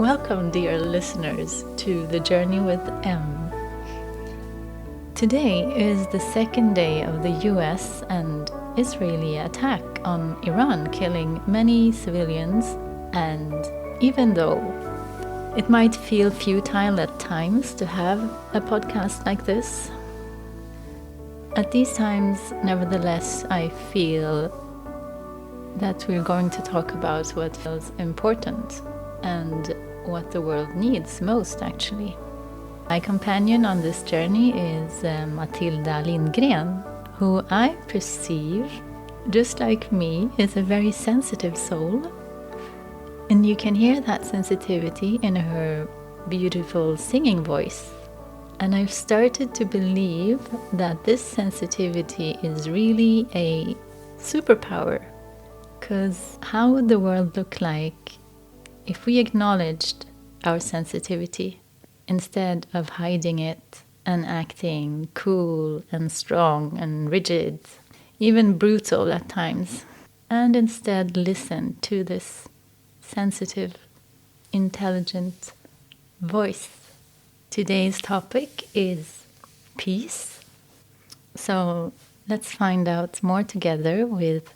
Welcome, dear listeners, to The Journey with M. Today is the second day of the US and Israeli attack on Iran, killing many civilians, and even though it might feel futile at times to have a podcast like this, at these times, nevertheless, I feel that we're going to talk about what feels important and what the world needs most, actually. My companion on this journey is Mathilda Lindgren, who I perceive, just like me, is a very sensitive soul. And you can hear that sensitivity in her beautiful singing voice. And I've started to believe that this sensitivity is really a superpower. Because how would the world look like if we acknowledged our sensitivity instead of hiding it and acting cool and strong and rigid, even brutal at times, and instead listen to this sensitive, intelligent voice? Today's topic is peace. So let's find out more together with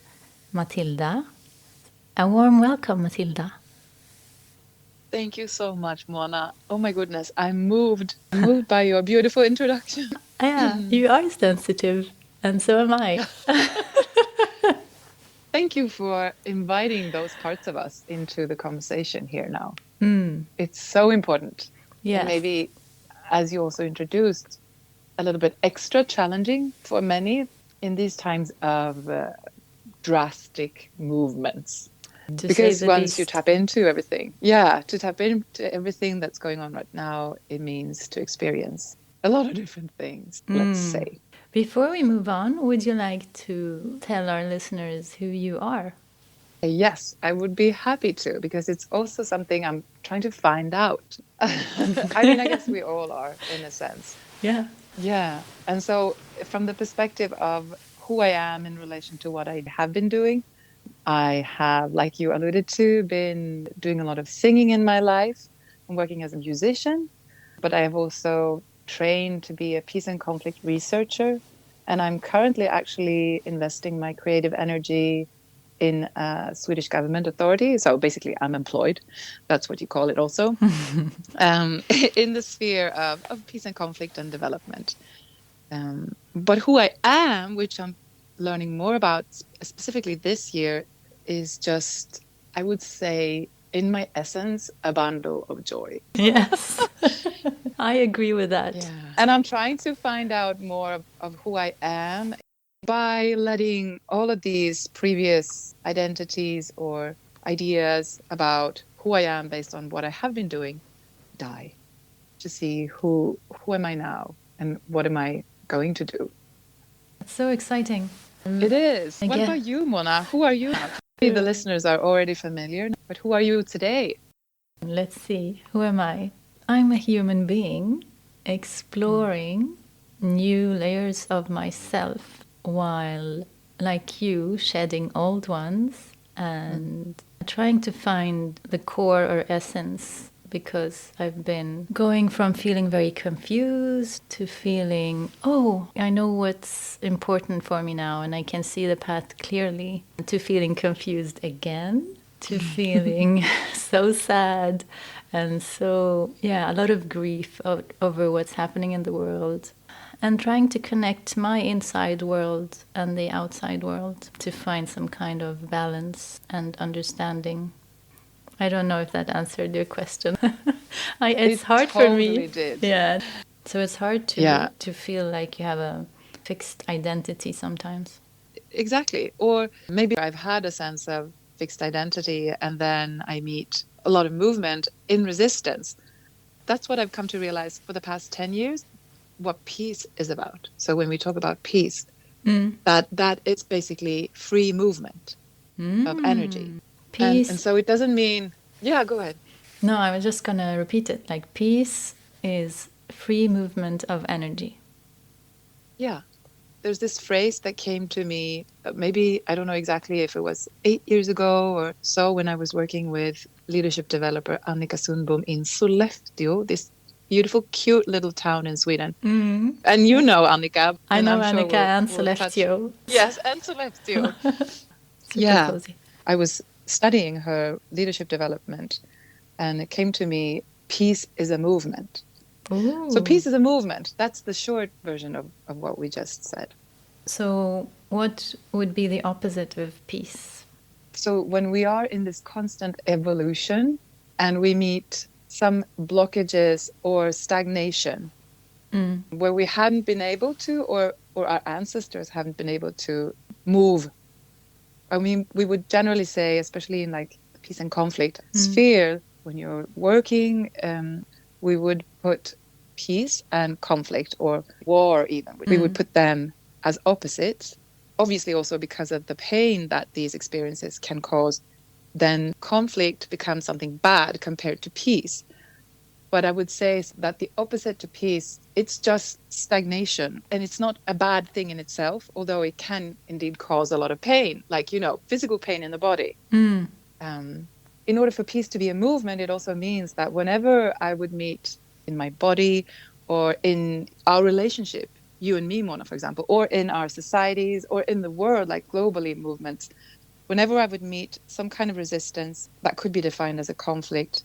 Mathilda. A warm welcome, Mathilda. Thank you so much, Mona. Oh my goodness, I'm moved by your beautiful introduction. Yeah, you are sensitive, and so am I. Thank you for inviting those parts of us into the conversation here now. It's so important. Yes. And maybe, as you also introduced, a little bit extra challenging for many in these times of drastic movements. Because once you tap into everything, to tap into everything that's going on right now, it means to experience a lot of different things, let's say. Before we move on, would you like to tell our listeners who you are? Yes, I would be happy to, because it's also something I'm trying to find out. I mean, I guess we all are, in a sense. Yeah. Yeah. And so from the perspective of who I am in relation to what I have been doing, I have, like you alluded to, been doing a lot of singing in my life. I'm working as a musician, but I have also trained to be a peace and conflict researcher. And I'm currently actually investing my creative energy in a Swedish government authority. So basically, I'm employed. That's what you call it also. In the sphere of peace and conflict and development. But who I am, which I'm learning more about specifically this year, is just, I would say, in my essence, a bundle of joy. Yes, I agree with that. Yeah. And I'm trying to find out more of who I am by letting all of these previous identities or ideas about who I am based on what I have been doing die, to see who am I now and what am I going to do. It's so exciting. It is. What about you, Mona? Who are you now? The listeners are already familiar, but who are you today? Let's see. Who am I? I'm a human being exploring new layers of myself while, like you, shedding old ones and trying to find the core or essence, because I've been going from feeling very confused to feeling, oh, I know what's important for me now and I can see the path clearly, to feeling confused again, to feeling so sad and so, a lot of grief over what's happening in the world, and trying to connect my inside world and the outside world to find some kind of balance and understanding. I don't know if that answered your question. It's hard for me. Did. Yeah. So it's hard to feel like you have a fixed identity sometimes. Exactly. Or maybe I've had a sense of fixed identity and then I meet a lot of movement in resistance. That's what I've come to realize for the past 10 years, what peace is about. So when we talk about peace, that it's basically free movement of energy. Peace. And so it doesn't mean, go ahead. No, I was just going to repeat it. Like, peace is free movement of energy. Yeah. there's this phrase that came to me, maybe, I don't know exactly if it was 8 years ago or so, when I was working with leadership developer Annika Sundbom in Sollefteå, this beautiful, cute little town in Sweden. Mm. And you know Annika. I And know I'm sure Annika and we'll touch. Sollefteå. Yes, and Sollefteå. Super cozy. I was studying her leadership development, and it came to me, peace is a movement. Ooh. So peace is a movement. That's the short version of what we just said. So what would be the opposite of peace? So when we are in this constant evolution and we meet some blockages or stagnation, where we hadn't been able to, or our ancestors haven't been able to move. I mean, we would generally say, especially in like peace and conflict sphere, when you're working, we would put peace and conflict, or war even, we would put them as opposites. Obviously also because of the pain that these experiences can cause, then conflict becomes something bad compared to peace. But I would say that the opposite to peace, it's just stagnation. And it's not a bad thing in itself, although it can indeed cause a lot of pain, like, physical pain in the body. In order for peace to be a movement, it also means that whenever I would meet in my body or in our relationship, you and me, Mona, for example, or in our societies or in the world, like globally movements, whenever I would meet some kind of resistance that could be defined as a conflict,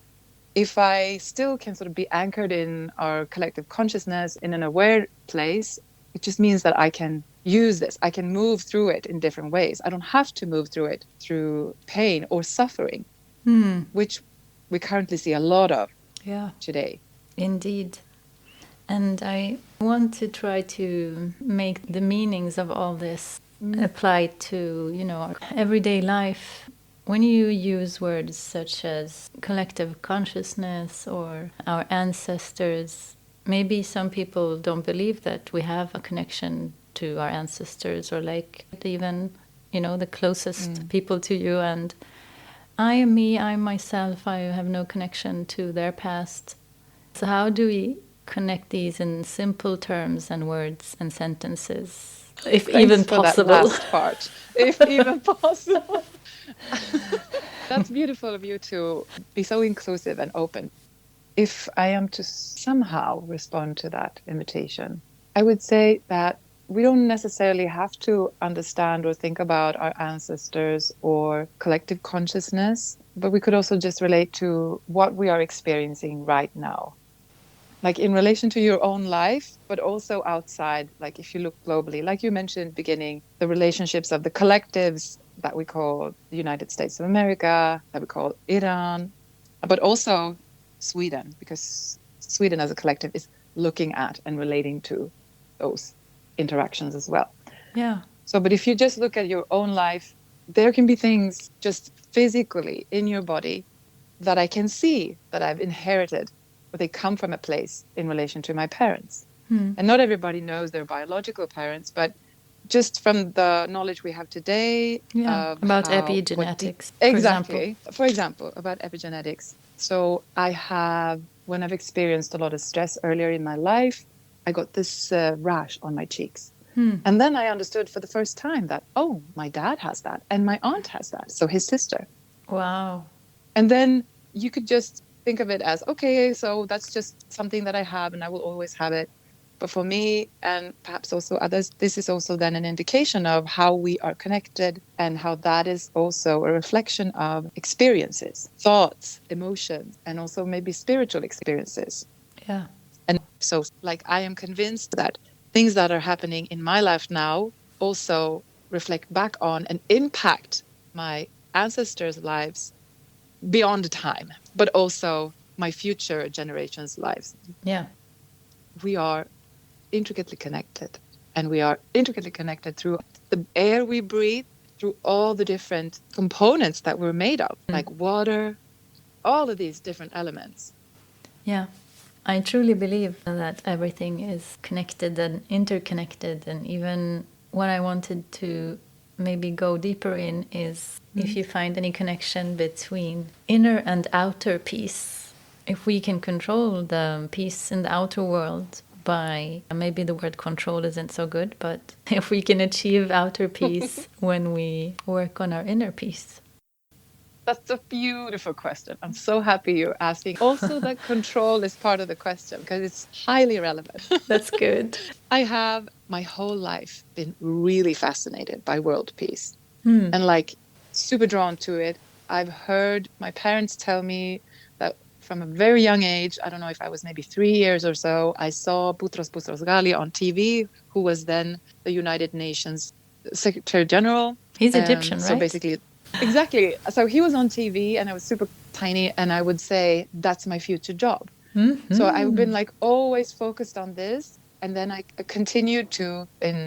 if I still can sort of be anchored in our collective consciousness in an aware place, it just means that I can use this. I can move through it in different ways. I don't have to move through it through pain or suffering, which we currently see a lot of today. Indeed. And I want to try to make the meanings of all this apply to, our everyday life. When you use words such as collective consciousness or our ancestors, maybe some people don't believe that we have a connection to our ancestors, or like even, the closest people to you. And I am me, I'm myself, I have no connection to their past. So how do we connect these in simple terms and words and sentences, if Thanks even for possible? That last part, if even possible. That's beautiful of you to be so inclusive and open. If I am to somehow respond to that invitation, I would say that we don't necessarily have to understand or think about our ancestors or collective consciousness, but we could also just relate to what we are experiencing right now. Like in relation to your own life, but also outside, like if you look globally, like you mentioned in the beginning, the relationships of the collectives that we call the United States of America, that we call Iran, but also Sweden, because Sweden as a collective is looking at and relating to those interactions as well. Yeah. So, but if you just look at your own life, there can be things just physically in your body that I can see that I've inherited, or they come from a place in relation to my parents. And not everybody knows their biological parents, but just from the knowledge we have today about epigenetics. For example, about epigenetics. So I have, when I've experienced a lot of stress earlier in my life, I got this rash on my cheeks. And then I understood for the first time that, oh, my dad has that and my aunt has that, so his sister. Wow. And then you could just think of it as, okay, so that's just something that I have and I will always have it. But for me, and perhaps also others, this is also then an indication of how we are connected, and how that is also a reflection of experiences, thoughts, emotions, and also maybe spiritual experiences. Yeah. And so, like, I am convinced that things that are happening in my life now also reflect back on and impact my ancestors' lives beyond time, but also my future generations' lives. Yeah. We are intricately connected, and we are intricately connected through the air we breathe, through all the different components that we're made of, like water, all of these different elements. Yeah. I truly believe that everything is connected and interconnected, and even what I wanted to maybe go deeper in is if you find any connection between inner and outer peace. If we can control the peace in the outer world, by, maybe the word control isn't so good, but if we can achieve outer peace when we work on our inner peace? That's a beautiful question. I'm so happy you're asking. Also, that control is part of the question because it's highly relevant. That's good. I have my whole life been really fascinated by world peace and like super drawn to it. I've heard my parents tell me that from a very young age, I don't know if I was maybe 3 years or so, I saw Boutros Boutros-Ghali on TV, who was then the United Nations Secretary General. He's Egyptian, right? So basically, exactly. So he was on TV and I was super tiny and I would say, that's my future job. Mm-hmm. So I've been like always focused on this. And then I continued to, in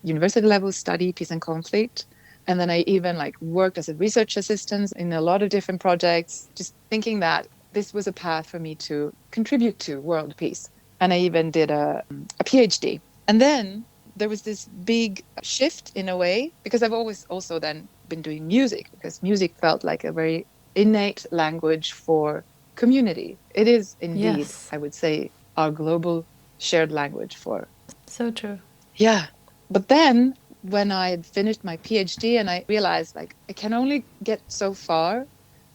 university level, study peace and conflict. And then I even like worked as a research assistant in a lot of different projects, just thinking that this was a path for me to contribute to world peace. And I even did a PhD. And then there was this big shift in a way, because I've always also then been doing music, because music felt like a very innate language for community. It is indeed, yes, I would say, our global shared language for. So true. Yeah. But then when I had finished my PhD and I realized like I can only get so far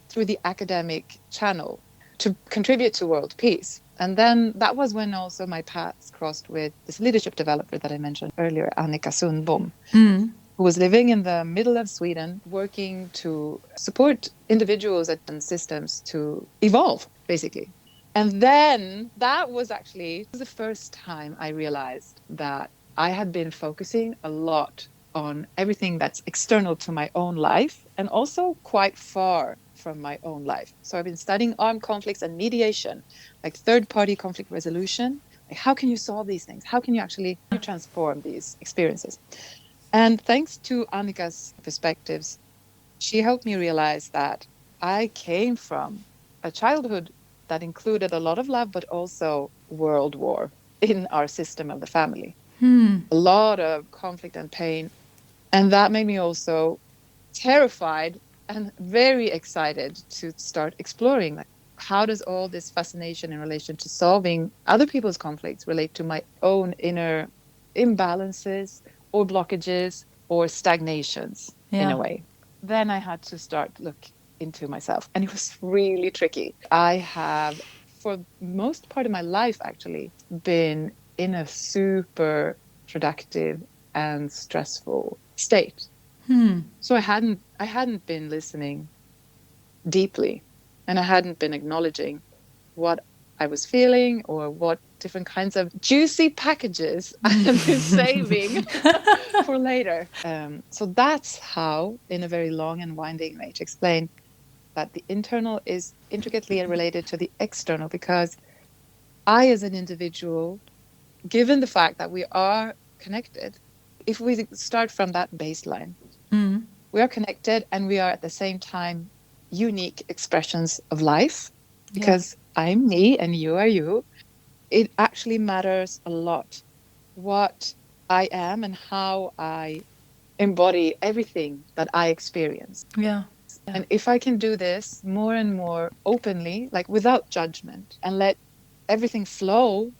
through the academic channel to contribute to world peace. And then that was when also my paths crossed with this leadership developer that I mentioned earlier, Annika Sundbom, who was living in the middle of Sweden, working to support individuals and systems to evolve, basically. And then that was actually the first time I realized that I had been focusing a lot on everything that's external to my own life and also quite far from my own life. So I've been studying armed conflicts and mediation, like third-party conflict resolution. Like how can you solve these things? How can you actually transform these experiences? And thanks to Annika's perspectives, she helped me realize that I came from a childhood that included a lot of love, but also world war in our system of the family. A lot of conflict and pain. And that made me also terrified and very excited to start exploring, like, how does all this fascination in relation to solving other people's conflicts relate to my own inner imbalances or blockages or stagnations in a way? Then I had to start look into myself, and it was really tricky. I have, for most part of my life actually, been in a super productive and stressful state. So I hadn't been listening deeply, and I hadn't been acknowledging what I was feeling or what different kinds of juicy packages I had been saving for later. So that's how, in a very long and winding way, to explain that the internal is intricately related to the external, because I, as an individual, given the fact that we are connected, if we start from that baseline, we are connected and we are at the same time unique expressions of life, because I'm me and you are you. It actually matters a lot what I am and how I embody everything that I experience. And if I can do this more and more openly, like without judgment, and let everything flow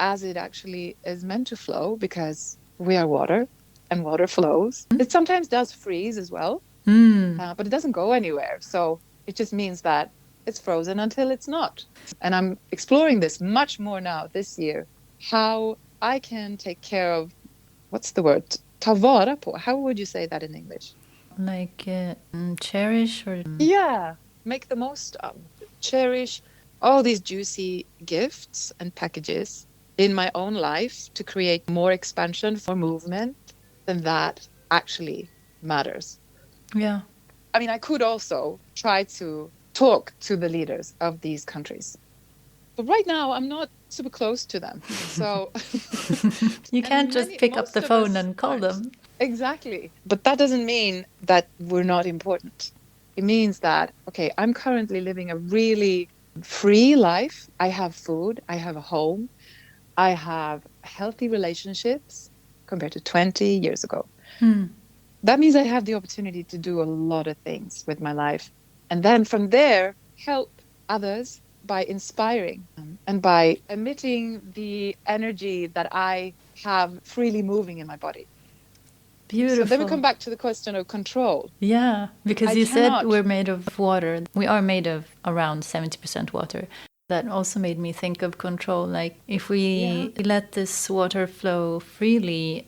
as it actually is meant to flow, because we are water and water flows. It sometimes does freeze as well, but it doesn't go anywhere. So it just means that it's frozen until it's not. And I'm exploring this much more now this year, how I can take care of, what's the word? Ta vara på. How would you say that in English? Like cherish or... Yeah, make the most of. Cherish all these juicy gifts and packages in my own life to create more expansion for movement than that actually matters. I mean, I could also try to talk to the leaders of these countries. But right now, I'm not super close to them. So you can't just pick up the phone and call them. Exactly. But that doesn't mean that we're not important. It means that, okay, I'm currently living a really free life. I have food. I have a home. I have healthy relationships compared to 20 years ago. That means I have the opportunity to do a lot of things with my life. And then from there, help others by inspiring and by emitting the energy that I have freely moving in my body. Beautiful. So then we come back to the question of control. Yeah, because I you said cannot. we're made of water. We are made of around 70% water. That also made me think of control. Like if we let this water flow freely,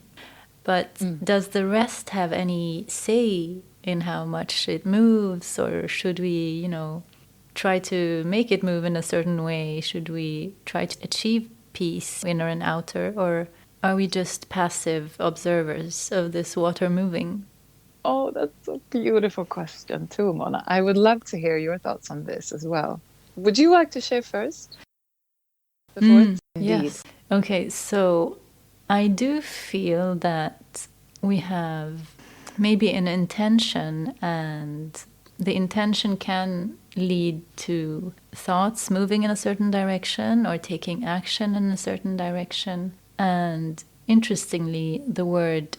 but does the rest have any say in how much it moves? Or should we, try to make it move in a certain way? Should we try to achieve peace, inner and outer? Or are we just passive observers of this water moving? Oh, that's a beautiful question too, Mona. I would love to hear your thoughts on this as well. Would you like to share first? Before it's indeed. Yes. Okay, so I do feel that we have maybe an intention, and the intention can lead to thoughts moving in a certain direction or taking action in a certain direction. And interestingly, the word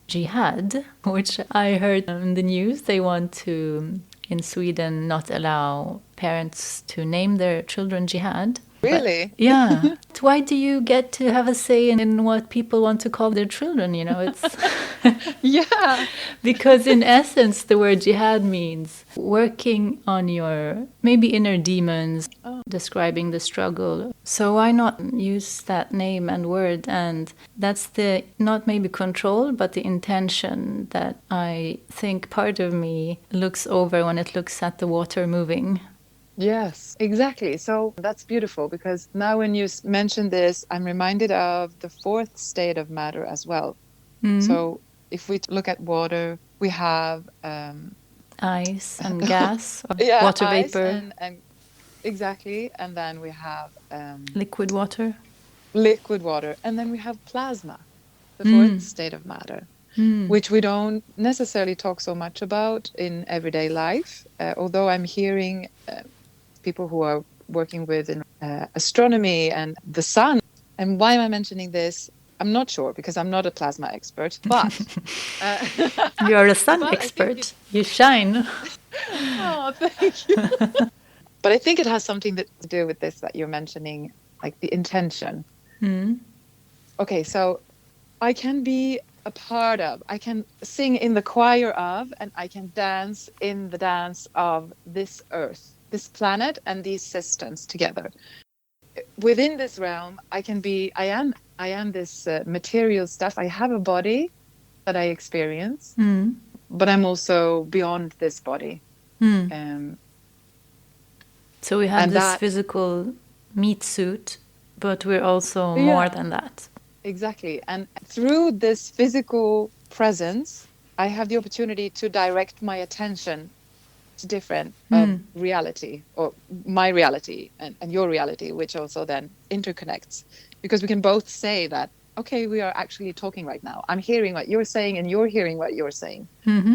jihad, which I heard in the news, they want to, in Sweden, not allow parents to name their children jihad. Really? But, yeah. Why do you get to have a say in what people want to call their children? It's Yeah. because in essence, the word jihad means working on your maybe inner demons, describing the struggle. So why not use that name and word? And that's the, not maybe control, but the intention that I think part of me looks over when it looks at the water moving. Yes, exactly. So that's beautiful, because now when you mention this, I'm reminded of the fourth state of matter as well. So if we look at water, we have ice and gas, or yeah, water ice vapor. and exactly. And then we have Liquid water. liquid water. And then we have plasma, the fourth state of matter, which we don't necessarily talk so much about in everyday life. Although I'm hearing people who are working with astronomy and the sun. And why am I mentioning this? I'm not sure, because I'm not a plasma expert, but You're a sun expert. You shine. Oh, thank you. But I think it has something to do with this that you're mentioning, like the intention. Okay, so I can be a part of, I can sing in the choir of, and I can dance in the dance of this earth, this planet, and these systems together. Within this realm, I am this material stuff. I have a body that I experience, but I'm also beyond this body. So we have this physical meat suit, but we're also more than that. Exactly. And through this physical presence, I have the opportunity to direct my attention to different reality, or my reality and your reality, which also then interconnects, because we can both say that, okay, we are actually talking right now. I'm hearing what you're saying and you're hearing what you're saying.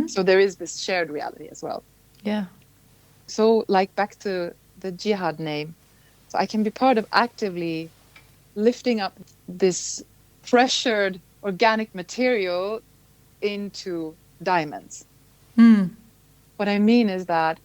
So there is this shared reality as well. Yeah. So like back to the jihad name. So I can be part of actively lifting up this pressured organic material into diamonds. What I mean is that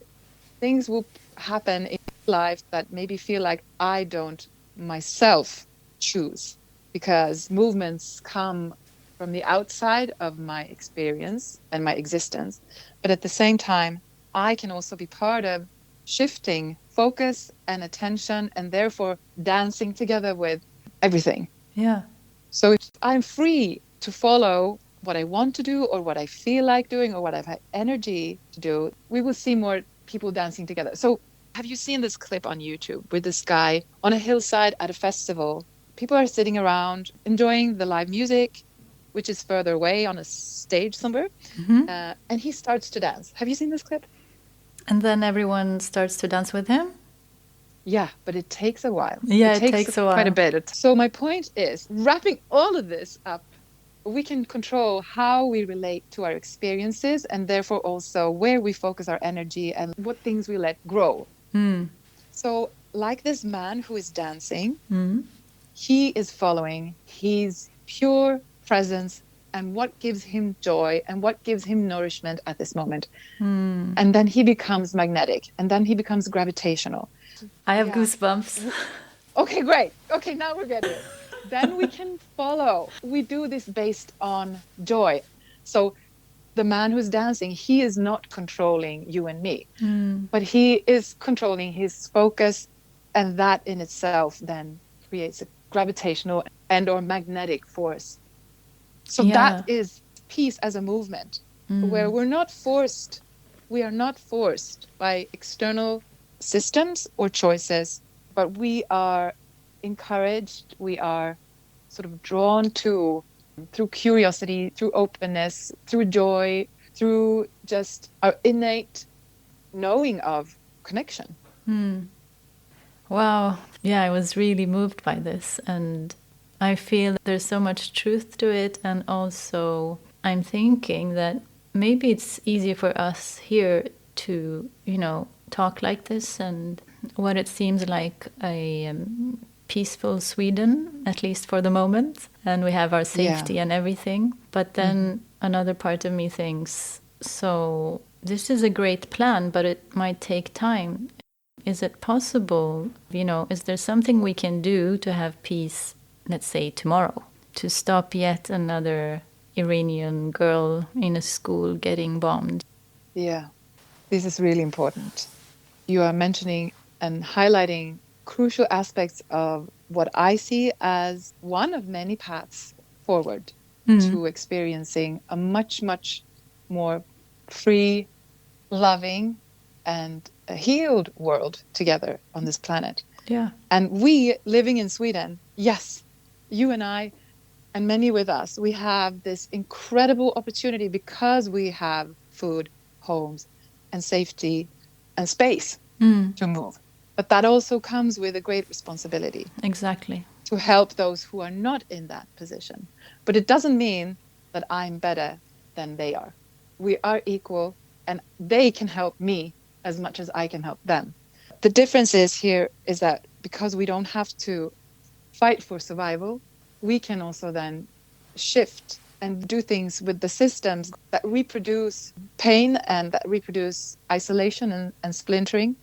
things will happen in life that maybe feel like I don't myself choose, because movements come from the outside of my experience and my existence. But at the same time, I can also be part of shifting focus and attention, and therefore dancing together with everything. Yeah. So if I'm free to follow what I want to do, or what I feel like doing, or what I've had energy to do, we will see more people dancing together. So have you seen this clip on YouTube with this guy on a hillside at a festival? People are sitting around enjoying the live music, which is further away on a stage somewhere. And he starts to dance. Have you seen this clip? And then everyone starts to dance with him? Yeah, but it takes a while. Yeah, it takes a while. Quite a bit. So my point is, wrapping all of this up, we can control how we relate to our experiences, and therefore also where we focus our energy and what things we let grow. So like this man who is dancing, he is following his pure presence and what gives him joy and what gives him nourishment at this moment. Hmm. And then he becomes magnetic, and then he becomes gravitational. I have goosebumps. Okay, great. Okay, now we're getting it. Then we can follow. We do this based on joy. So the man who's dancing, he is not controlling you and me, but he is controlling his focus. And that in itself then creates a gravitational and or magnetic force. So that is peace as a movement, where we're not forced. We are not forced by external systems or choices, but we are encouraged. We are sort of drawn to, through curiosity, through openness, through joy, through just our innate knowing of connection. Wow. Yeah, I was really moved by this. And I feel there's so much truth to it. And also, I'm thinking that maybe it's easier for us here to, talk like this, and what it seems like a peaceful Sweden, at least for the moment. And we have our safety and everything. But then another part of me thinks, so this is a great plan, but it might take time. Is it possible, is there something we can do to have peace, let's say tomorrow, to stop yet another Iranian girl in a school getting bombed? Yeah, this is really important. You are mentioning and highlighting crucial aspects of what I see as one of many paths forward to experiencing a much, much more free, loving, and a healed world together on this planet. Yeah. And we living in Sweden, yes, you and I and many with us, we have this incredible opportunity because we have food, homes, and safety and space to move. But that also comes with a great responsibility. Exactly. To help those who are not in that position. But it doesn't mean that I'm better than they are. We are equal, and they can help me as much as I can help them. The difference here is that because we don't have to fight for survival, we can also then shift and do things with the systems that reproduce pain and that reproduce isolation and splintering.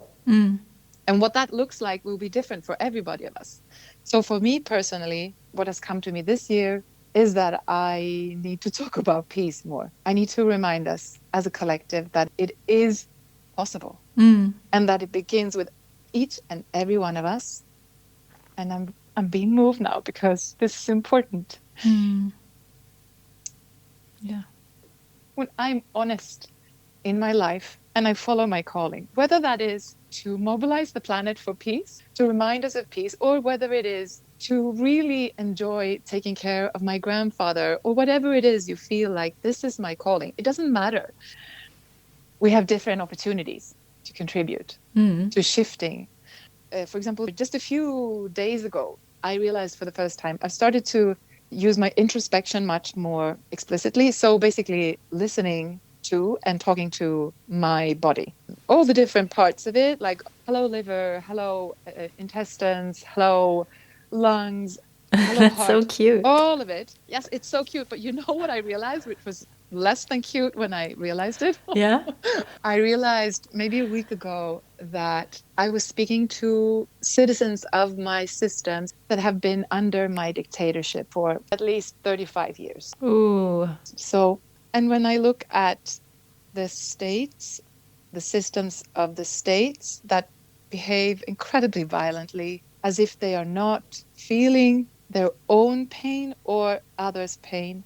And what that looks like will be different for everybody of us. So for me personally, what has come to me this year is that I need to talk about peace more. I need to remind us as a collective that it is possible and that it begins with each and every one of us. And I'm being moved now because this is important. Yeah. When I'm honest in my life and I follow my calling, whether that is to mobilize the planet for peace, to remind us of peace, or whether it is to really enjoy taking care of my grandfather, or whatever it is you feel like this is my calling, it doesn't matter. We have different opportunities to contribute to shifting. For example, just a few days ago, I realized for the first time, I've started to use my introspection much more explicitly. So basically listening to and talking to my body, all the different parts of it, like hello liver, hello intestines, hello lungs, hello That's heart, so cute. all of it. Yes, it's so cute. But you know what I realized, which was less than cute when I realized it? Yeah. I realized maybe a week ago that I was speaking to citizens of my systems that have been under my dictatorship for at least 35 years. Ooh. So, and when I look at the states, the systems of the states that behave incredibly violently, as if they are not feeling their own pain or others' pain,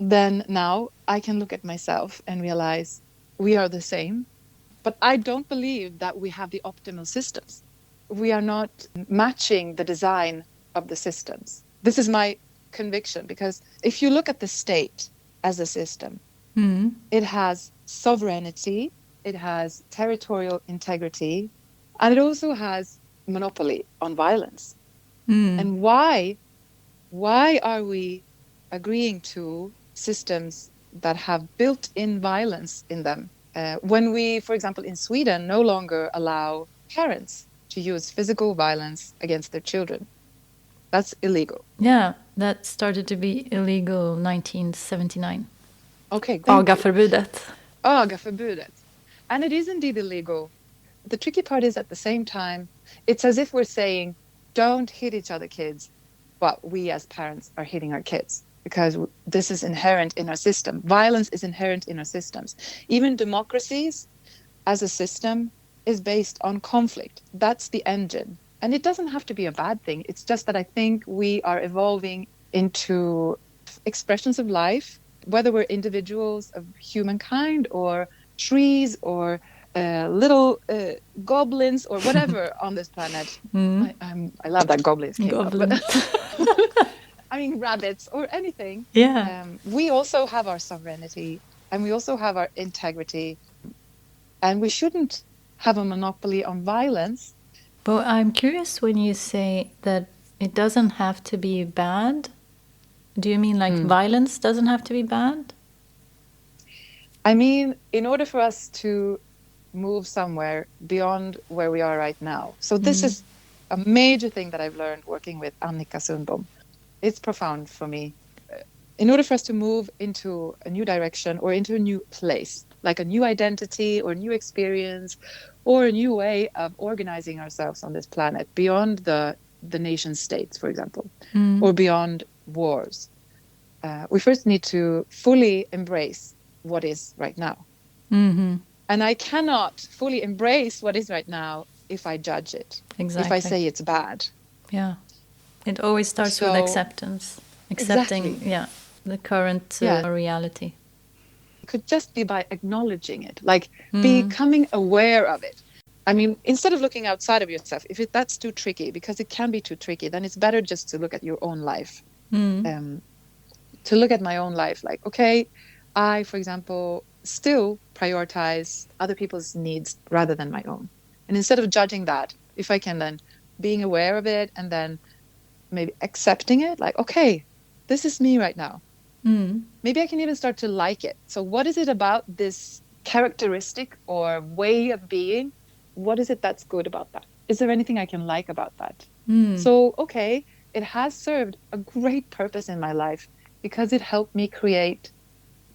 then now I can look at myself and realize we are the same. But I don't believe that we have the optimal systems. We are not matching the design of the systems. This is my conviction, because if you look at the state as a system, it has sovereignty, it has territorial integrity, and it also has monopoly on violence. And why are we agreeing to systems that have built-in violence in them? When we, for example, in Sweden, no longer allow parents to use physical violence against their children. That's illegal. Yeah, that started to be illegal 1979. Okay, thank you. Agaförbudet. Agaförbudet. And it is indeed illegal. The tricky part is at the same time, it's as if we're saying, don't hit each other, kids. But we as parents are hitting our kids because this is inherent in our system. Violence is inherent in our systems. Even democracies as a system is based on conflict. That's the engine. And it doesn't have to be a bad thing. It's just that I think we are evolving into expressions of life, whether we're individuals of humankind or trees or little goblins or whatever on this planet. I love that goblins came up. But I mean, rabbits or anything. Yeah. We also have our sovereignty and we also have our integrity. And we shouldn't have a monopoly on violence. But I'm curious when you say that it doesn't have to be bad. Do you mean like violence doesn't have to be bad? I mean, in order for us to move somewhere beyond where we are right now. So this is a major thing that I've learned working with Annika Sundbom. It's profound for me. In order for us to move into a new direction or into a new place, like a new identity or new experience or a new way of organizing ourselves on this planet beyond the nation states, for example, or beyond wars, we first need to fully embrace what is right now. And I cannot fully embrace what is right now if I judge it, if I say it's bad. Yeah. It always starts with acceptance. Accepting, the current reality. It could just be by acknowledging it, like becoming aware of it. I mean, instead of looking outside of yourself, if that's too tricky, because it can be too tricky, then it's better just to look at your own life. To look at my own life, like, okay, I, for example, still prioritize other people's needs rather than my own. And instead of judging that, if I can then being aware of it and then maybe accepting it, like, okay, this is me right now. Maybe I can even start to like it. So what is it about this characteristic or way of being? What is it that's good about that? Is there anything I can like about that? So, okay, it has served a great purpose in my life because it helped me create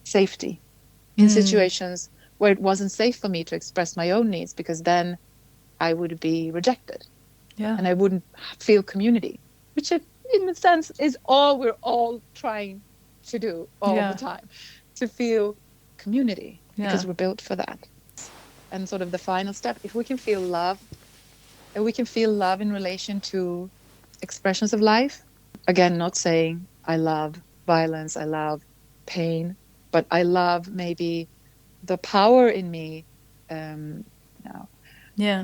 safety in situations where it wasn't safe for me to express my own needs, because then I would be rejected and I wouldn't feel community, which in a sense is all we're all trying to do all the time, to feel community, because we're built for that. And sort of the final step, if we can feel love, and we can feel love in relation to expressions of life, again, not saying I love violence, I love pain, but I love maybe the power in me. Now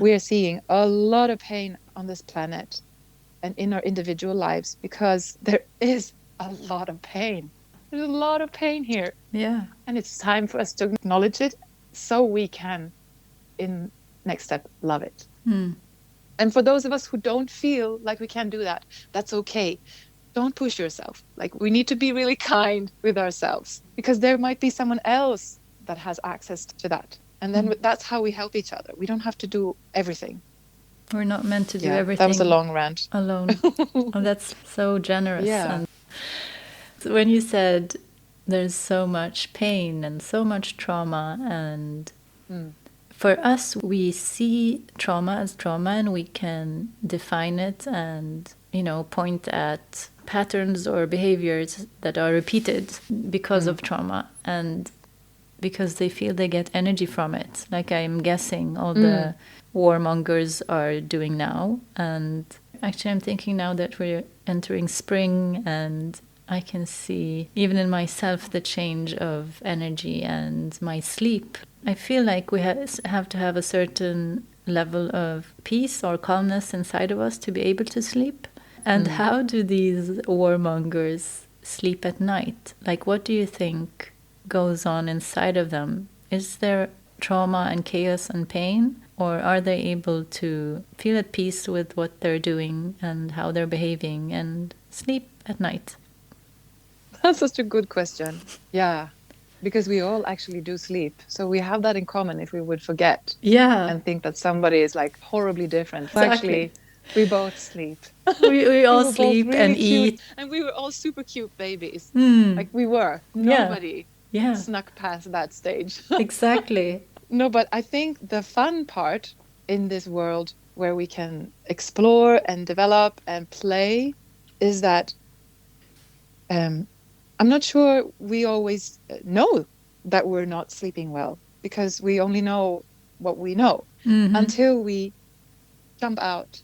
we are seeing a lot of pain on this planet and in our individual lives, because there is a lot of pain. There's a lot of pain here. Yeah. And it's time for us to acknowledge it so we can, in next step, love it. And for those of us who don't feel like we can do that, that's okay. Don't push yourself. Like, we need to be really kind with ourselves, because there might be someone else that has access to that. And then that's how we help each other. We don't have to do everything. We're not meant to do everything. That was a long rant. Alone. Oh, that's so generous. And when you said there's so much pain and so much trauma, and for us, we see trauma as trauma, and we can define it and, point at patterns or behaviors that are repeated because of trauma, and because they feel they get energy from it, like I'm guessing all the warmongers are doing now. And actually, I'm thinking now that we're entering spring, and I can see even in myself the change of energy and my sleep. I feel like we have to have a certain level of peace or calmness inside of us to be able to sleep. And how do these warmongers sleep at night? Like, what do you think goes on inside of them? Is there trauma and chaos and pain? Or are they able to feel at peace with what they're doing and how they're behaving and sleep at night? That's such a good question. Yeah, because we all actually do sleep. So we have that in common if we would forget and think that somebody is like horribly different. Exactly. Actually, We both sleep. We We all were both sleep and really cute, eat. and we were all super cute babies. Mm. Like we were. Yeah. Nobody Yeah. snuck past that stage. Exactly. No, but I think the fun part in this world where we can explore and develop and play is that um, I'm not sure we always know that we're not sleeping well because we only know what we know Mm-hmm. until we jump out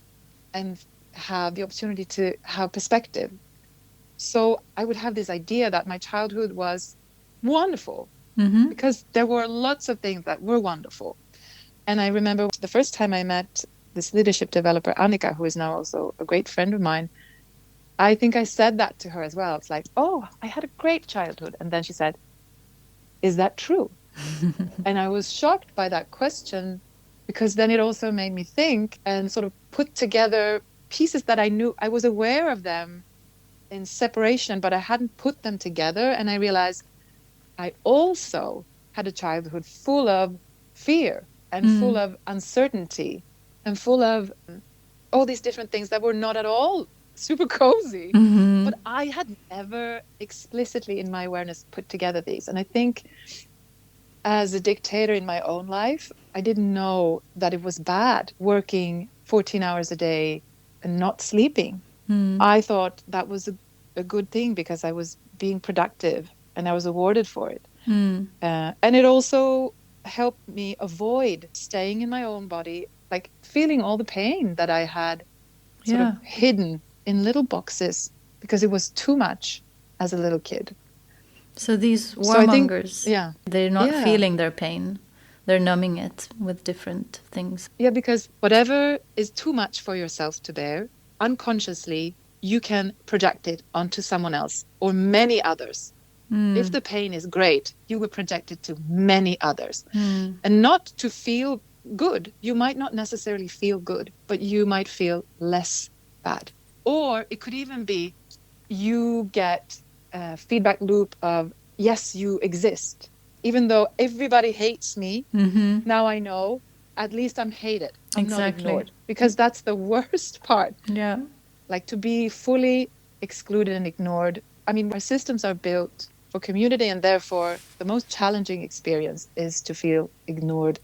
and have the opportunity to have perspective. So I would have this idea that my childhood was wonderful Mm-hmm. because there were lots of things that were wonderful. And I remember the first time I met this leadership developer, Annika, who is now also a great friend of mine, I think I said that to her as well. It's like, oh, I had a great childhood. And then she said, is that true? And I was shocked by that question because then it also made me think and sort of put together pieces that I knew I was aware of them in separation, but I hadn't put them together. And I realized I also had a childhood full of fear and full Mm. of uncertainty and full of all these different things that were not at all super cozy. Mm-hmm. But I had never explicitly in my awareness put together these. And I think as a dictator in my own life, I didn't know that it was bad working 14 hours a day and not sleeping. Mm. I thought that was a good thing because I was being productive and I was awarded for it. Mm. And it also helped me avoid staying in my own body, like feeling all the pain that I had sort of Yeah. hidden in little boxes because it was too much as a little kid. So these So I think, warmongers, yeah, they're not yeah, feeling their pain. They're numbing it with different things. yeah, because whatever is too much for yourself to bear, unconsciously, you can project it onto someone else or many others. If the pain is great, you will project it to many others. And not to feel good. You might not necessarily feel good, but you might feel less bad. Or it could even be you get a feedback loop of, yes, you exist. Even though everybody hates me, Mm-hmm. now I know at least I'm hated. I'm not Exactly. ignored. Because that's the worst part. Yeah. Like to be fully excluded and ignored. I mean, our systems are built for community, and therefore the most challenging experience is to feel ignored.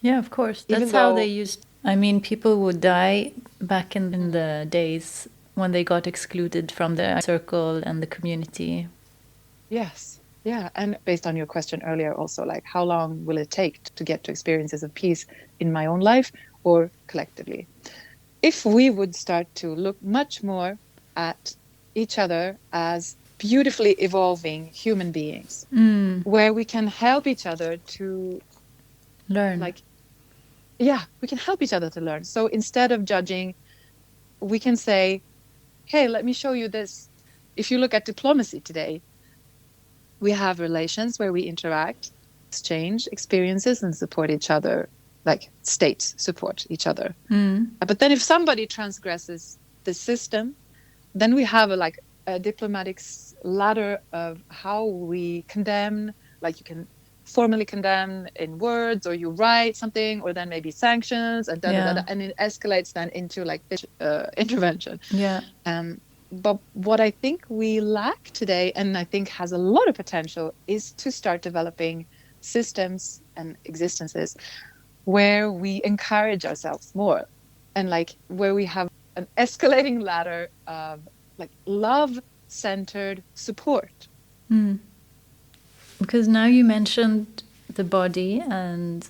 Yeah, of course. Even That's how they though, used. I mean, people would die back in the days when they got excluded from the circle and the community. yes, yeah. And based on your question earlier, also, like, how long will it take to get to experiences of peace in my own life or collectively? If we would start to look much more at each other as beautifully evolving human beings, where we can help each other to, Learn. like, yeah, we can help each other to learn. So instead of judging, we can say, hey, let me show you this. If you look at diplomacy today, we have relations where we interact, exchange experiences, and support each other, like states support each other. But then if somebody transgresses the system, then we have a diplomatic ladder of how we condemn, like you can formally condemn in words, or you write something, or then maybe sanctions, and and it escalates then into like intervention. Yeah. But what I think we lack today, and I think has a lot of potential, is to start developing systems and existences where we encourage ourselves more, and like where we have an escalating ladder of like love-centered support. Because now you mentioned the body, and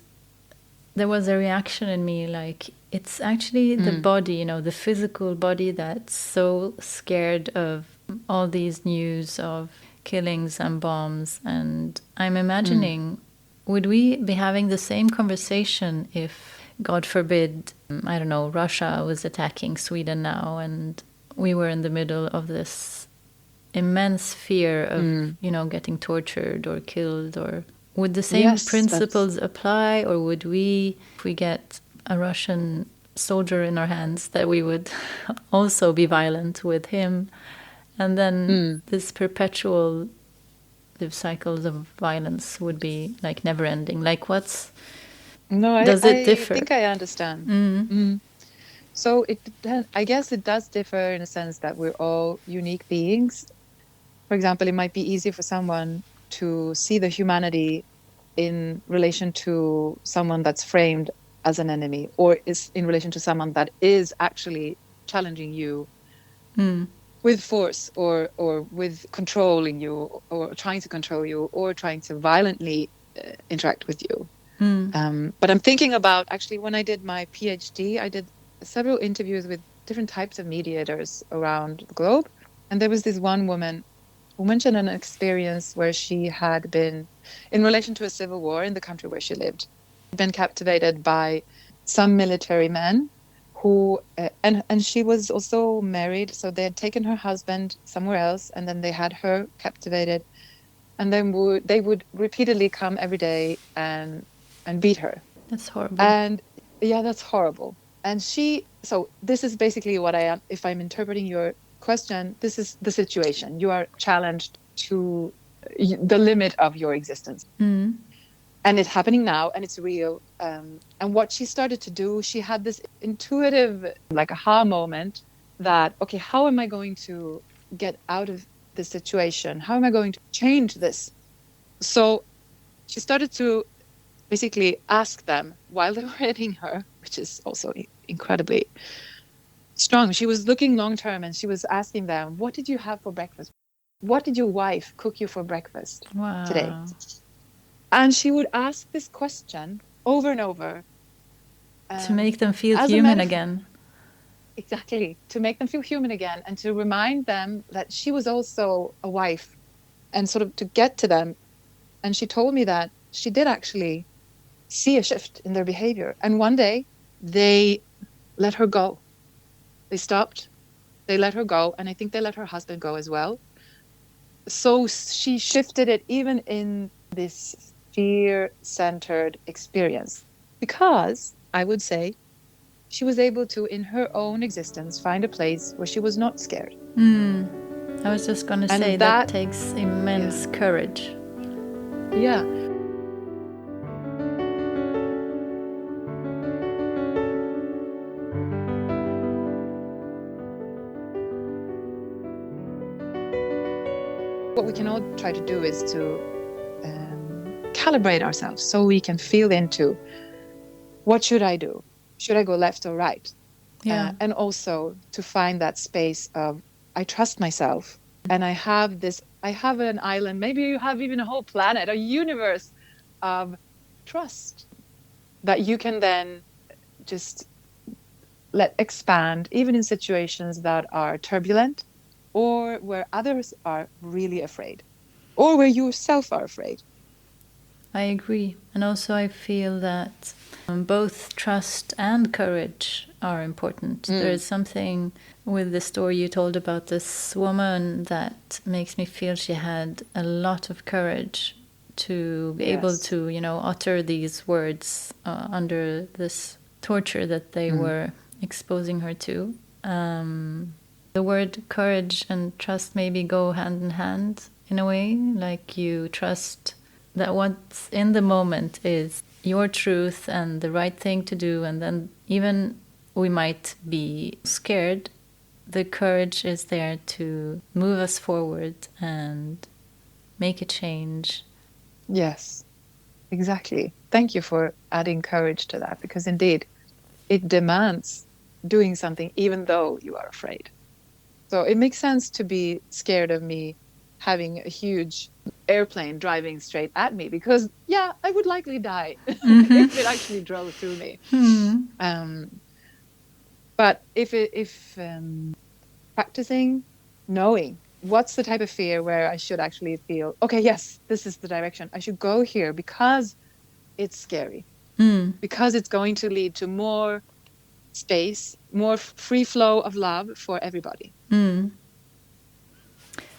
there was a reaction in me like it's actually the body, you know, the physical body that's so scared of all these news of killings and bombs. And I'm imagining, would we be having the same conversation if, God forbid, I don't know, Russia was attacking Sweden now and we were in the middle of this immense fear of, you know, getting tortured or killed? Or would the same principles apply, or would we, if we get a Russian soldier in our hands, that we would also be violent with him? And then this perpetual cycles of violence would be like never ending. Like does it differ? I think I understand. So I guess it does differ in a sense that we're all unique beings. For example, it might be easy for someone to see the humanity in relation to someone that's framed as an enemy, or is in relation to someone that is actually challenging you with force, or with controlling you, or trying to control you, or trying to violently interact with you. But I'm thinking about, actually, when I did my PhD, I did several interviews with different types of mediators around the globe. And there was this one woman who mentioned an experience where she had been, in relation to a civil war in the country where she lived, been captivated by some military men who, and she was also married. So they had taken her husband somewhere else, and then they had her captivated. And then they would repeatedly come every day and beat her. That's horrible. And yeah, that's horrible. And so this is basically what I am, if I'm interpreting your question, this is the situation. You are challenged to the limit of your existence. And it's happening now, and it's real. And what she started to do, she had this intuitive, like, aha moment that, okay, how am I going to get out of this situation? How am I going to change this? So she started to basically ask them while they were hitting her, which is also incredibly strong. She was looking long term, and she was asking them, what did you have for breakfast? What did your wife cook you for breakfast today? And she would ask this question over and over. To make them feel human again. Exactly. To make them feel human again, and to remind them that she was also a wife, and sort of to get to them. And she told me that she did actually see a shift in their behavior. And one day they let her go. They stopped. They let her go. And I think they let her husband go as well. So she shifted it even in this fear-centered experience, because I would say she was able to, in her own existence, find a place where she was not scared. I was just going to say that takes immense courage. Yeah. What we can all try to do is to calibrate ourselves so we can feel into, what should I do? Should I go left or right? Yeah. And also to find that space of, I trust myself, and I have an island, maybe you have even a whole planet, a universe of trust that you can then just let expand, even in situations that are turbulent, or where others are really afraid, or where you yourself are afraid. I agree. And also I feel that both trust and courage are important. There is something with the story you told about this woman that makes me feel she had a lot of courage to be able to, utter these words under this torture that they were exposing her to. The word courage and trust maybe go hand in hand in a way, like you trust that what's in the moment is your truth and the right thing to do, and then even we might be scared, the courage is there to move us forward and make a change. Yes, exactly. Thank you for adding courage to that, because indeed it demands doing something even though you are afraid. So it makes sense to be scared of me having a huge airplane driving straight at me, because I would likely die if it actually drove through me. But if practicing, knowing what's the type of fear where I should actually feel, okay, yes, this is the direction I should go here, because it's scary, because it's going to lead to more space, more free flow of love for everybody.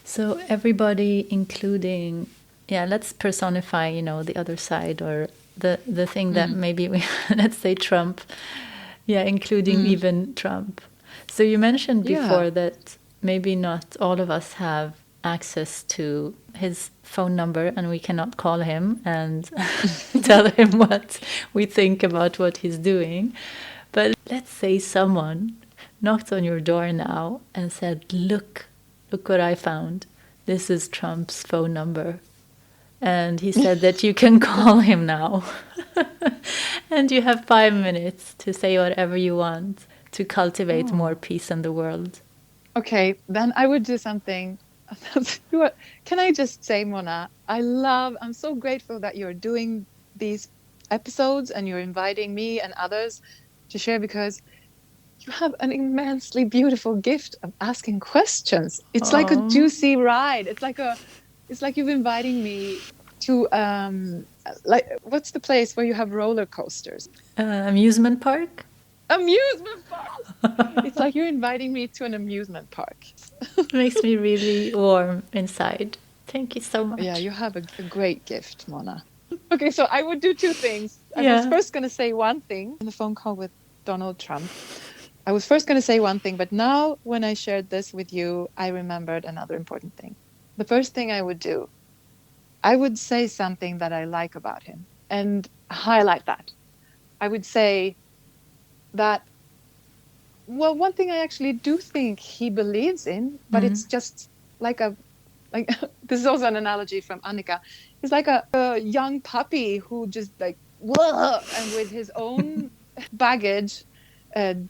So everybody, including, let's personify, the other side, or the thing that maybe let's say Trump, including even Trump. So you mentioned before that maybe not all of us have access to his phone number, and we cannot call him and tell him what we think about what he's doing. But let's say someone knocked on your door now and said, look what I found. This is Trump's phone number. And he said that you can call him now. And you have 5 minutes to say whatever you want to cultivate more peace in the world. Okay, then I would do something. Can I just say, Mona, I'm so grateful that you're doing these episodes and you're inviting me and others to share, because you have an immensely beautiful gift of asking questions. It's like a juicy ride. It's like you've inviting me to what's the place where you have roller coasters? Amusement park? Amusement park. It's like you're inviting me to an amusement park. It makes me really warm inside. Thank you so much. Yeah, you have a great gift, Mona. Okay, so I would do two things. I was first going to say one thing in the phone call with Donald Trump. I was first going to say one thing, but now when I shared this with you, I remembered another important thing. The first thing I would do, I would say something that I like about him and highlight that. I would say that, well, one thing I actually do think he believes in, but it's just like this is also an analogy from Annika. He's like a young puppy who just like, whoa, and with his own baggage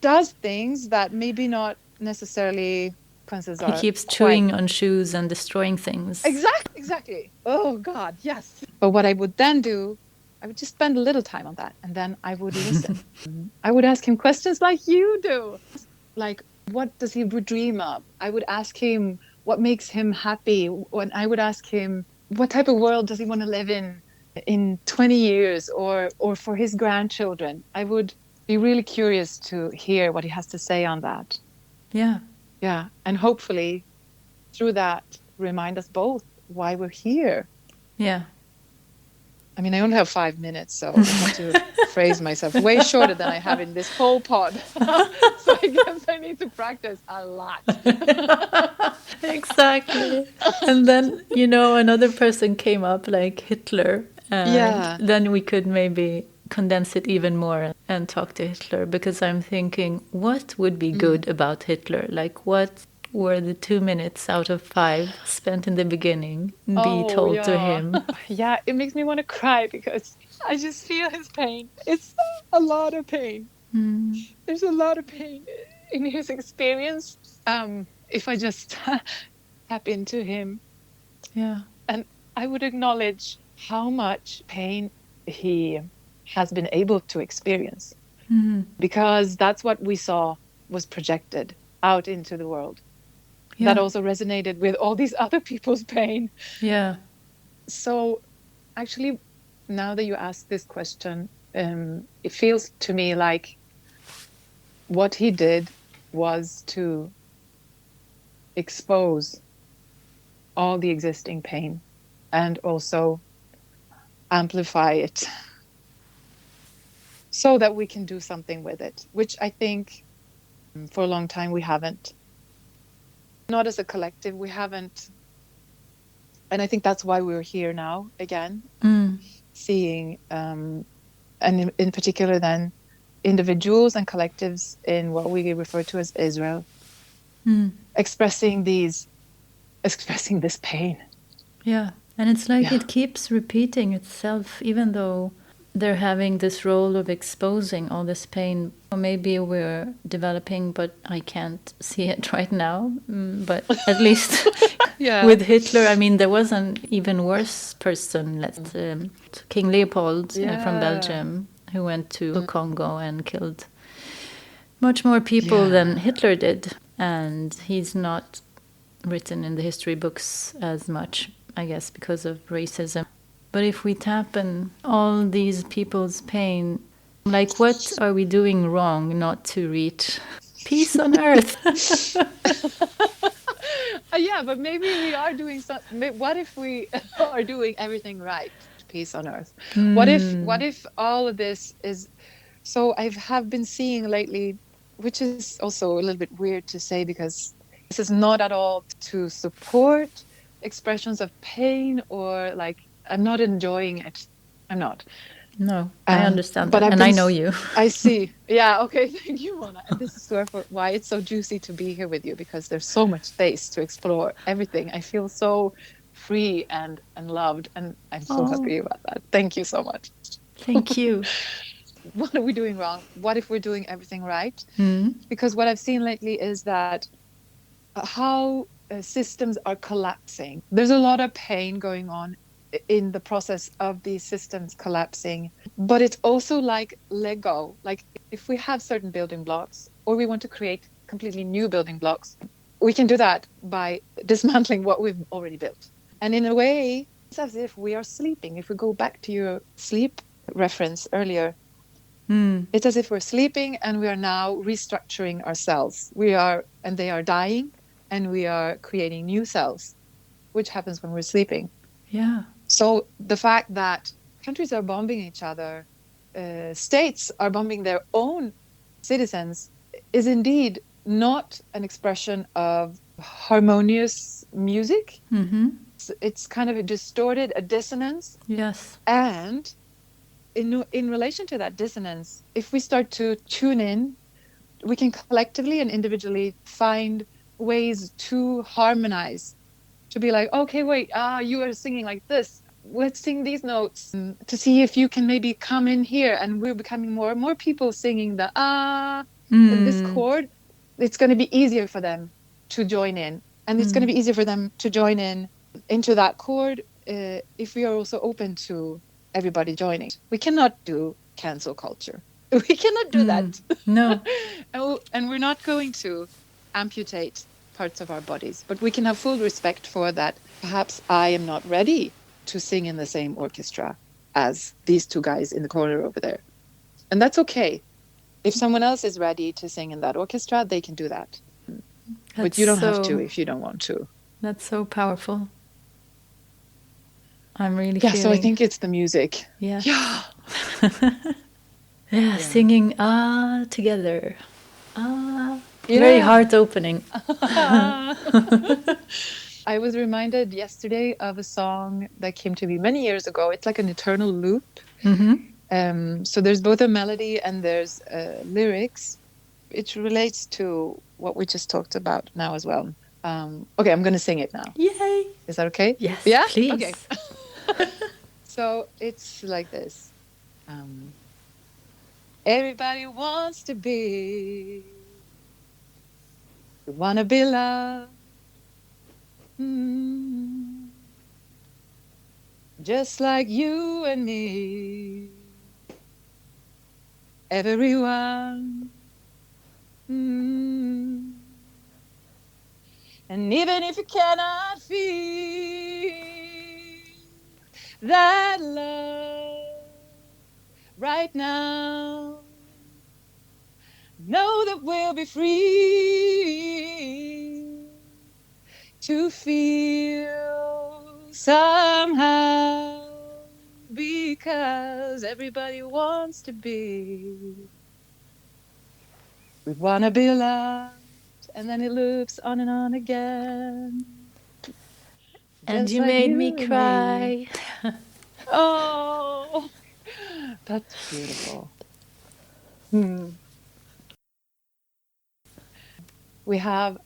does things that maybe not necessarily consequences are. He keeps chewing on shoes and destroying things. Exactly. Oh God, yes. But what I would then do, I would just spend a little time on that, and then I would listen. I would ask him questions like you do. Like, what does he dream of? I would ask him what makes him happy. When I would ask him what type of world does he want to live in 20 years or for his grandchildren. I would be really curious to hear what he has to say on that. Yeah. Yeah. And hopefully through that remind us both why we're here. Yeah. I mean, I only have 5 minutes, so I have to phrase myself way shorter than I have in this whole pod. So I guess I need to practice a lot. Exactly. And then, another person came up like Hitler. And then we could maybe condense it even more and talk to Hitler, because I'm thinking, what would be good about Hitler? Like, what were the 2 minutes out of 5 spent in the beginning be told to him? Yeah, it makes me want to cry because I just feel his pain. It's a lot of pain. There's a lot of pain in his experience. If I just tap into him. Yeah. And I would acknowledge how much pain he has been able to experience. Because that's what we saw was projected out into the world. Yeah. That also resonated with all these other people's pain. Yeah. So actually, now that you ask this question, it feels to me like what he did was to expose all the existing pain and also amplify it so that we can do something with it, which I think for a long time we haven't. Not as a collective, we haven't. And I think that's why we're here now again, seeing, and in particular then, individuals and collectives in what we refer to as Israel, expressing this pain. Yeah, and it's like it keeps repeating itself, even though they're having this role of exposing all this pain. Or maybe we're developing, but I can't see it right now. But at least with Hitler, I mean, there was an even worse person, King Leopold from Belgium, who went to Congo and killed much more people than Hitler did. And he's not written in the history books as much, I guess, because of racism. But if we tap in all these people's pain, like, what are we doing wrong not to reach peace on earth? Yeah, but maybe we are doing something. What if we are doing everything right? Peace on earth. What if all of this is... So I have been seeing lately, which is also a little bit weird to say, because this is not at all to support expressions of pain or like, I'm not enjoying it. I'm not. No, I understand But that. I've And I know you. I see. Yeah. Okay. Thank you, Mona. And this is therefore why it's so juicy to be here with you, because there's so much space to explore everything. I feel so free and loved, and I'm so Oh, happy about that. Thank you so much. thank you. What are we doing wrong? What if we're doing everything right? Mm. Because what I've seen lately is that how systems are collapsing. There's a lot of pain going on in the process of these systems collapsing, but it's also like Lego. Like if we have certain building blocks or we want to create completely new building blocks, we can do that by dismantling what we've already built. And in a way, it's as if we are sleeping. If we go back to your sleep reference earlier, it's as if we're sleeping and we are now restructuring our cells. And they are dying, and we are creating new cells, which happens when we're sleeping. Yeah. So the fact that countries are bombing each other, states are bombing their own citizens, is indeed not an expression of harmonious music. Mm-hmm. It's kind of a distorted, a dissonance. Yes. And in relation to that dissonance, if we start to tune in, we can collectively and individually find ways to harmonize, to be like, okay, wait, you are singing like this. Let's sing these notes, to see if you can maybe come in here. And we're becoming more and more people singing the in this chord. It's going to be easier for them to join in. And it's going to be easier for them to join in into that chord if we are also open to everybody joining. We cannot do cancel culture. We cannot do that. No. And we're not going to amputate parts of our bodies, but we can have full respect for that. Perhaps I am not ready to sing in the same orchestra as these two guys in the corner over there. And that's okay. If someone else is ready to sing in that orchestra, they can do that. But you don't have to if you don't want to. That's so powerful. I'm really feeling... so I think it's the music. Yeah. Yeah, singing together. Very heart opening. I was reminded yesterday of a song that came to me many years ago. It's like an eternal loop. So there's both a melody and there's lyrics. It relates to what we just talked about now as well. Okay, I'm going to sing it now. Yay! Is that okay? Yes, yeah? Please. Okay. So it's like this. Everybody wants to be. You want to be loved. Just like you and me. Everyone. And even if you cannot feel that love right now, know that we'll be free to feel somehow, because everybody wants to be. We want to be loved, and then it loops on and on again. And just you like made me cry. Oh, that's beautiful.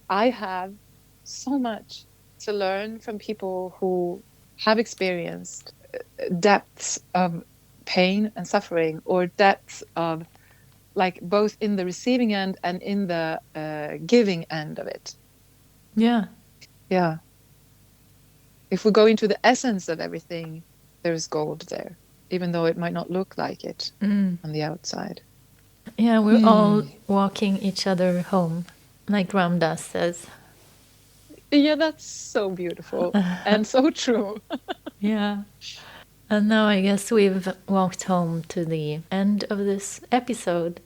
I have so much to learn from people who have experienced depths of pain and suffering, or depths of, like, both in the receiving end and in the giving end of it. Yeah. Yeah. If we go into the essence of everything, there's gold there, even though it might not look like it on the outside. Yeah, we're all walking each other home, like Ramdas says. Yeah, that's so beautiful and so true. Yeah. And now I guess we've walked home to the end of this episode.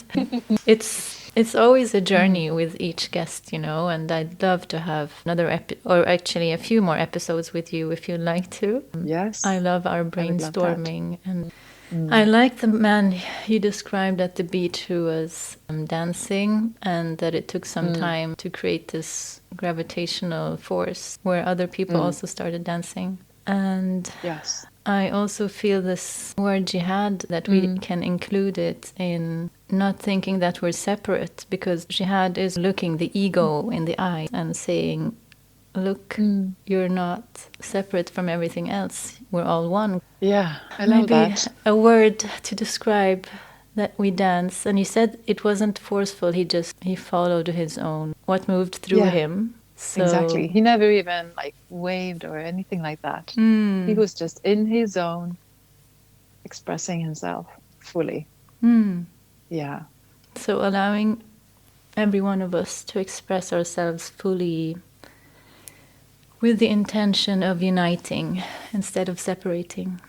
It's always a journey with each guest, you know, and I'd love to have another or actually a few more episodes with you if you'd like to. Yes. I love our brainstorming, and I like the man you described at the beach who was dancing, and that it took some time to create this gravitational force where other people also started dancing. And yes. I also feel this word jihad, that we can include it in not thinking that we're separate, because jihad is looking the ego in the eye and saying, look, you're not separate from everything else. We're all one. Yeah, I love Maybe that. a word to describe that we dance. And you said it wasn't forceful. He followed his own, what moved through him. So, exactly. He never even like waved or anything like that. He was just in his zone, expressing himself fully. Yeah. So allowing every one of us to express ourselves fully with the intention of uniting instead of separating.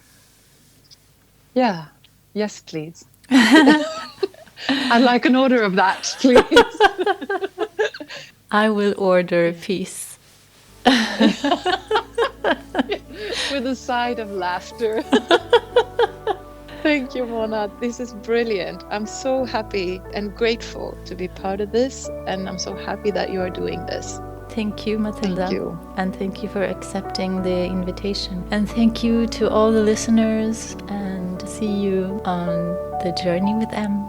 Yeah. Yes, please. I'd like an order of that, please. I will order peace. With a side of laughter. Thank you, Mona. This is brilliant. I'm so happy and grateful to be part of this. And I'm so happy that you are doing this. Thank you, Mathilda. Thank you. And thank you for accepting the invitation. And thank you to all the listeners, and see you on the journey with M.